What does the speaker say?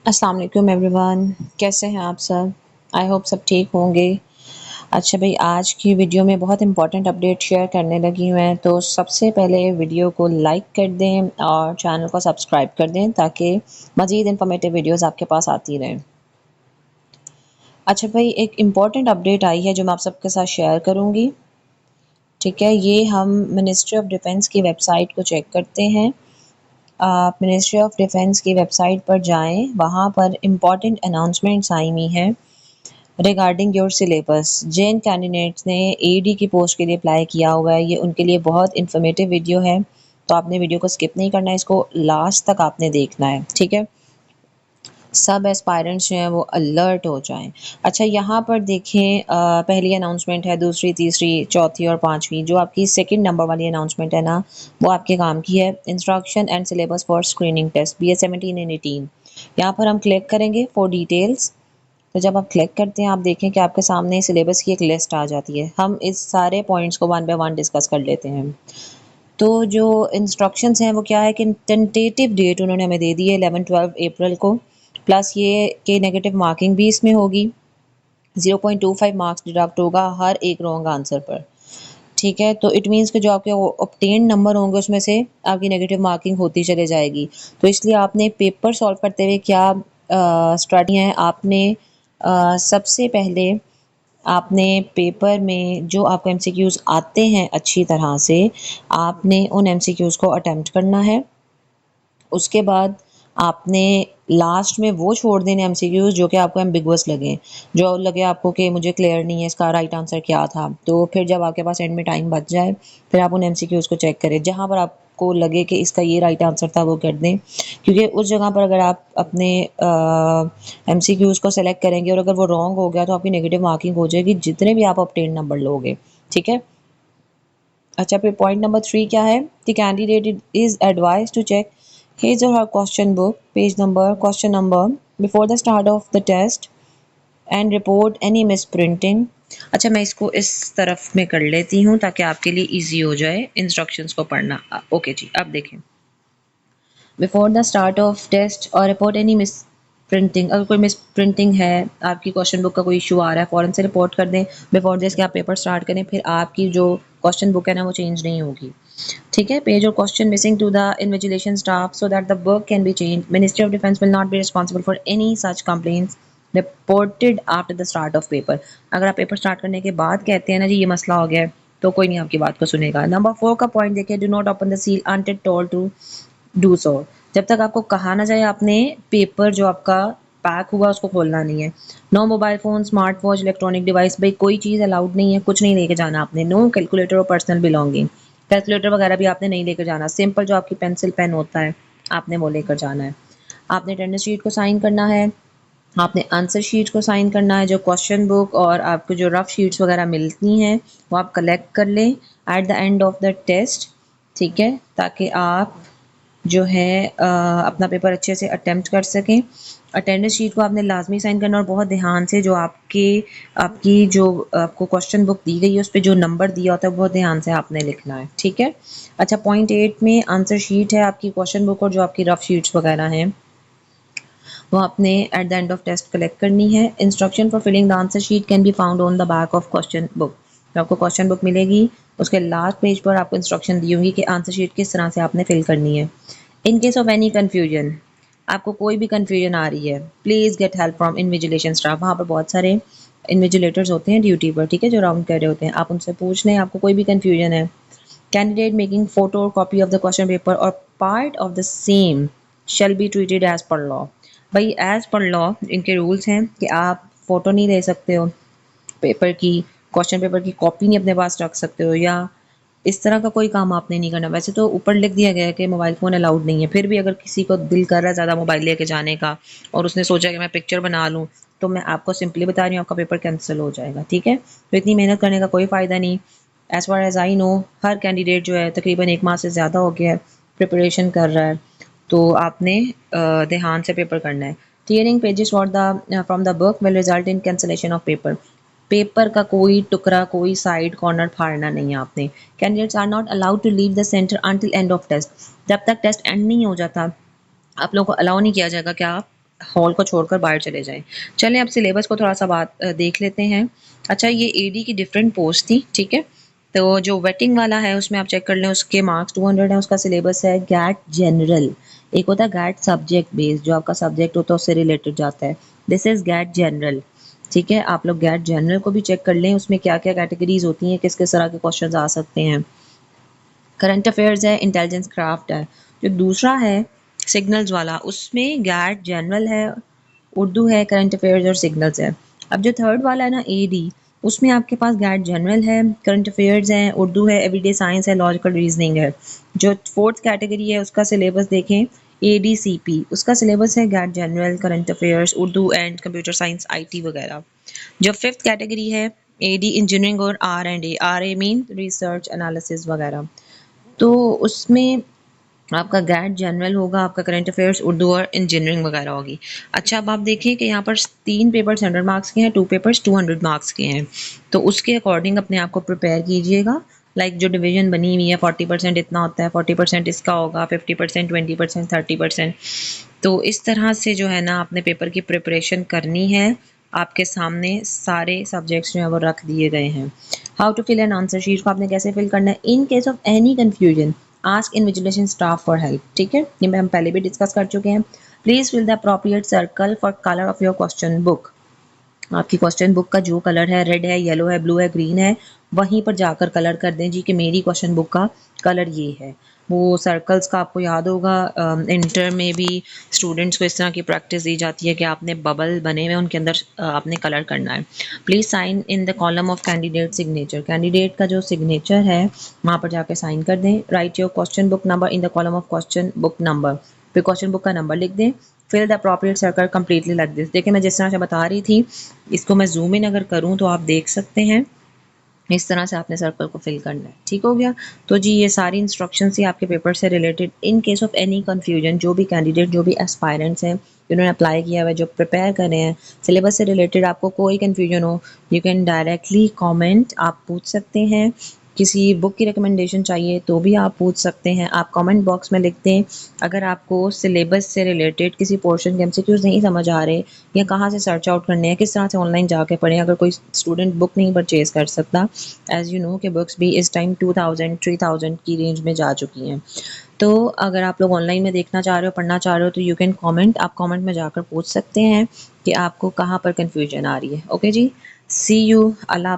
अस्सलाम वालेकुम एवरीवन, कैसे हैं आप सब? आई होप सब ठीक होंगे। अच्छा भाई, आज की वीडियो में बहुत इम्पोर्टेंट अपडेट शेयर करने लगी हूँ मैं, तो सबसे पहले वीडियो को लाइक कर दें और चैनल को सब्सक्राइब कर दें ताकि मज़ीद इन्फॉर्मेटिव वीडियोस आपके पास आती रहें। अच्छा भाई, एक इम्पॉर्टेंट अपडेट आई है जो मैं आप सबके साथ शेयर करूँगी। ठीक है, ये हम मिनिस्ट्री ऑफ डिफेंस की वेबसाइट को चेक करते हैं। आप मिनिस्ट्री ऑफ डिफेंस की वेबसाइट पर जाएं, वहाँ पर इम्पॉर्टेंट अनाउंसमेंट्स आई हुई हैं रिगार्डिंग योर सिलेबस। जिन कैंडिडेट्स ने एडी की पोस्ट के लिए अप्लाई किया हुआ है, ये उनके लिए बहुत इन्फॉर्मेटिव वीडियो है, तो आपने वीडियो को स्किप नहीं करना है, इसको लास्ट तक आपने देखना है। ठीक है, सब एस्पायरेंट्स जो हैं वो अलर्ट हो जाएं। अच्छा, यहाँ पर देखें, पहली अनाउंसमेंट है, दूसरी, तीसरी, चौथी और पांचवी। जो आपकी सेकंड नंबर वाली अनाउंसमेंट है ना, वो आपके काम की है। Instruction and syllabus for screening test BS 17 and 18। यहाँ पर हम क्लिक करेंगे फॉर डिटेल्स। तो जब आप क्लिक करते हैं, आप देखें कि आपके सामने सिलेबस की एक लिस्ट आ जाती है। हम इस सारे पॉइंट्स को वन बाय वन डिस्कस कर लेते हैं। तो जो इंस्ट्रक्शंस हैं वो क्या है कि टेंटेटिव डेट उन्होंने हमें दे दी है 11-12 अप्रैल को, प्लस ये कि नेगेटिव मार्किंग भी इसमें होगी। 0.25 मार्क्स डिडक्ट होगा हर एक रॉन्ग आंसर पर। ठीक है, तो इट मीन्स कि जो आपके ऑब्टेन नंबर होंगे उसमें से आपकी नेगेटिव मार्किंग होती चले जाएगी। तो इसलिए आपने पेपर सॉल्व करते हुए क्या स्ट्रैटेजी है, आपने सबसे पहले आपने पेपर में जो आपको एमसीक्यूज़ आते हैं अच्छी तरह से, आपने उन एमसीक्यूज़ को अटेम्प्ट करना है। उसके बाद आपने लास्ट में वो छोड़ देने एमसीक्यूज़ जो कि आपको एम्बिगुअस लगे, जो लगे आपको कि मुझे क्लियर नहीं है इसका राइट आंसर क्या था। तो फिर जब आपके पास एंड में टाइम बच जाए, फिर आप उन एमसीक्यूज़ को चेक करें। जहाँ पर आपको लगे कि इसका ये राइट आंसर था, वो कर दें, क्योंकि उस जगह पर अगर आप अपने एमसीक्यूज़ को सेलेक्ट करेंगे और अगर वो रॉन्ग हो गया तो आपकी नेगेटिव मार्किंग हो जाएगी, जितने भी आप ऑब्टेन नंबर लोगे। ठीक है। अच्छा, फिर पॉइंट नंबर 3 क्या है कि candidate is advise to check his or her question book, page number, question number before the start of the test and report any misprinting. अच्छा, मैं इसको इस तरफ में कर लेती हूँ ताकि आपके लिए इजी हो जाए इंस्ट्रक्शंस को पढ़ना। ओके जी, अब देखें। Before the start of test और रिपोर्ट एनी मिस प्रिंटिंग। अगर कोई मिस प्रिंटिंग है, आपकी क्वेश्चन बुक का कोई इशू आ रहा है, फ़ौरन से रिपोर्ट कर दें बिफोर दिस कि आप पेपर स्टार्ट करें। फिर आपकी जो क्वेश्चन बुक है ना, वो चेंज नहीं होगी। ठीक है, पेज और question missing to the invigilation staff so that the book can be change. Ministry of defence will not be responsible for any such complaints reported after the start of paper. अगर आप paper start करने के बाद कहते हैं ना जी ये मसला हो गया है, तो कोई नहीं आपकी बात को सुनेगा। नंबर 4 का पॉइंट देखिए, do not open the seal until told to do so. जब तक आपको कहा ना जाए, आपने पेपर जो आपका पैक हुआ उसको खोलना नहीं है। No mobile phone, smart watch, electronic device, भाई कोई चीज़ अलाउड नहीं है, कुछ नहीं लेके जाना आपने। नो कैलकुलेटर और पर्सनल बिलोंगिंग, कैलकुलेटर वगैरह भी आपने नहीं लेकर जाना। सिंपल जो आपकी पेंसिल पेन होता है, आपने वो लेकर जाना है। आपने अटेंडेंस शीट को साइन करना है, आपने आंसर शीट को साइन करना है। जो क्वेश्चन बुक और आपको जो रफ शीट्स वगैरह मिलती हैं वो आप कलेक्ट कर लें at the end of the test. ठीक है, ताकि आप जो है अपना पेपर अच्छे से अटेम्प्ट कर सकें। अटेंडेंस शीट को आपने लाजमी साइन करना और बहुत ध्यान से जो आपकी जो आपको क्वेश्चन बुक दी गई है उस पर जो नंबर दिया होता है बहुत ध्यान से आपने लिखना है। ठीक है। अच्छा, पॉइंट 8 में आंसर शीट है आपकी क्वेश्चन बुक और जो आपकी रफ शीट्स वगैरह हैं वो आपने at the end of test collect करनी है। Instruction for filling the answer sheet can be found on the back of question book. तो आपको क्वेश्चन बुक मिलेगी, उसके लास्ट पेज पर आपको इंस्ट्रक्शन दी होंगी कि आंसर शीट किस तरह से आपने फिल करनी है। In case of any confusion, आपको कोई भी कन्फ्यूजन आ रही है, please get help from invigilation staff. वहाँ पर बहुत सारे इन्विजिलेटर्स होते हैं ड्यूटी पर, ठीक है, जो राउंड कर रहे होते हैं। आप उनसे पूछ लें आपको कोई भी कन्फ्यूजन है। कैंडिडेट मेकिंग फोटो और copy of the question paper और part of the same shall be treated as per law. भाई एज पर लॉ इनके रूल्स हैं कि आप फ़ोटो नहीं ले सकते हो पेपर की, क्वेश्चन पेपर की कॉपी नहीं अपने पास रख सकते हो, या इस तरह का कोई काम आपने नहीं करना। वैसे तो ऊपर लिख दिया गया है कि मोबाइल फ़ोन अलाउड नहीं है, फिर भी अगर किसी को दिल कर रहा है ज़्यादा मोबाइल लेके जाने का और उसने सोचा कि मैं पिक्चर बना लूँ, तो मैं आपको सिंपली बता रही हूँ आपका पेपर कैंसिल हो जाएगा। ठीक है, तो इतनी मेहनत करने का कोई फ़ायदा नहीं। As far as I know, her candidate जो है तकरीबन 1 माह से ज़्यादा हो गया है प्रिपरेशन कर रहा है, तो आपने ध्यान से पेपर करना है। Tearing pages for the from the book will result in cancellation of paper. Paper का कोई टुकड़ा, कोई साइड कॉर्नर फाड़ना नहीं है आपने। Candidates are not allowed to leave the centre until end of test. जब तक टेस्ट एंड नहीं हो जाता, आप लोगों को अलाउ नहीं किया जाएगा कि आप हॉल को छोड़कर बाहर चले जाएं। चलें अब सिलेबस को थोड़ा सा बात देख लेते हैं। अच्छा, ये एडी की डिफरेंट पोस्ट थी, ठीक है। तो जो वेटिंग वाला है उसमें आप चेक कर लें, उसके मार्क्स 200 है। उसका सिलेबस है गैट जनरल। एक होता है गैट सब्जेक्ट बेस्ड, जो आपका सब्जेक्ट होता है उससे रिलेटेड जाता है। दिस इज गैट जनरल, ठीक है। आप लोग गैट जनरल को भी चेक कर लें, उसमें क्या क्या कैटेगरीज होती हैं, किस किस तरह के क्वेश्चन आ सकते हैं। करंट अफेयर्स है, इंटेलिजेंस क्राफ्ट है। जो दूसरा है सिग्नल्स वाला, उसमें गैट जनरल है, उर्दू है, करंट अफेयर्स और सिग्नल्स है। अब जो थर्ड वाला है ना एडी, उसमें आपके पास गैट जनरल है, करंट अफेयर्स है, उर्दू है, एवरीडे साइंस है, लॉजिकल रीजनिंग है। जो फोर्थ कैटेगरी है उसका सिलेबस देखें, एडीसीपी, उसका सिलेबस है GAT general, current affairs, Urdu and computer science, IT वगैरह। जो फिफ्थ कैटेगरी है एडी इंजीनियरिंग और R and A mean research analysis वगैरह। तो उसमें आपका गैट जनरल होगा, आपका करंट अफेयर्स, उर्दू और इंजीनियरिंग वगैरह होगी। अच्छा, अब आप देखिए कि यहाँ पर 3 पेपर्स 100 मार्क्स के हैं, 2 पेपर्स 200 मार्क्स के हैं। तो उसके अकॉर्डिंग अपने आप को प्रिपेयर कीजिएगा। लाइक जो डिवीजन बनी हुई है 40% इतना होता है, 40% इसका होगा, 50% 20% 30%। तो इस तरह से जो है ना आपने पेपर की प्रिपरेशन करनी है। आपके सामने सारे सब्जेक्ट्स जो है वो रख दिए गए हैं। How to fill an answer sheet को आपने कैसे फिल करना है। In case of any confusion ask invigilation staff for help, ठीक है। ये हम पहले भी डिस्कस कर चुके हैं। Please fill the appropriate circle for colour of your question book. आपकी क्वेश्चन बुक का जो कलर है, रेड है, येलो है, ब्लू है, ग्रीन है, वहीं पर जाकर कलर कर दें जी कि मेरी क्वेश्चन बुक का कलर ये है। वो सर्कल्स का आपको याद होगा, इंटर में भी स्टूडेंट्स को इस तरह की प्रैक्टिस दी जाती है कि आपने बबल बने हुए उनके अंदर आपने कलर करना है। Please sign in the column of candidate signature. Candidate का जो सिग्नेचर है वहाँ पर जाकर साइन कर दें। Write your question book number in the column of question book number. फिर क्वेश्चन बुक का नंबर लिख दें। Fill the appropriate circle completely like this. देखिए मैं जिस तरह से बता रही थी, इसको मैं जूम इन अगर करूँ तो आप देख सकते हैं इस तरह से आपने सर्कल को फिल करना है। ठीक हो गया। तो जी ये सारी इंस्ट्रक्शन ही आपके पेपर से related. In case of any confusion, जो भी कैंडिडेट, जो भी एस्पायरेंट्स हैं जिन्होंने अप्लाई किया हुआ है, जो प्रिपेयर कर रहे हैं सिलेबस से रिलेटेड, आपको कोई कन्फ्यूजन हो, यू कैन डायरेक्टली कॉमेंट, आप पूछ सकते हैं। किसी बुक की रिकमेंडेशन चाहिए तो भी आप पूछ सकते हैं। आप कमेंट बॉक्स में लिख दें। अगर आपको सिलेबस से रिलेटेड किसी पोर्शन के एमसीक्यूज नहीं समझ आ रहे या कहाँ से सर्च आउट करने हैं, किस तरह से ऑनलाइन जाके पढ़ें, अगर कोई स्टूडेंट बुक नहीं परचेज कर सकता, एज़ यू नो कि बुक्स भी इस टाइम 2000 3000 की रेंज में जा चुकी हैं। तो अगर आप लोग ऑनलाइन में देखना चाह रहे हो, पढ़ना चाह रहे हो, तो यू कैन कमेंट, आप कमेंट में जाकर पूछ सकते हैं कि आपको कहाँ पर कन्फ्यूजन आ रही है। ओके जी, सी यू, अल्लाह।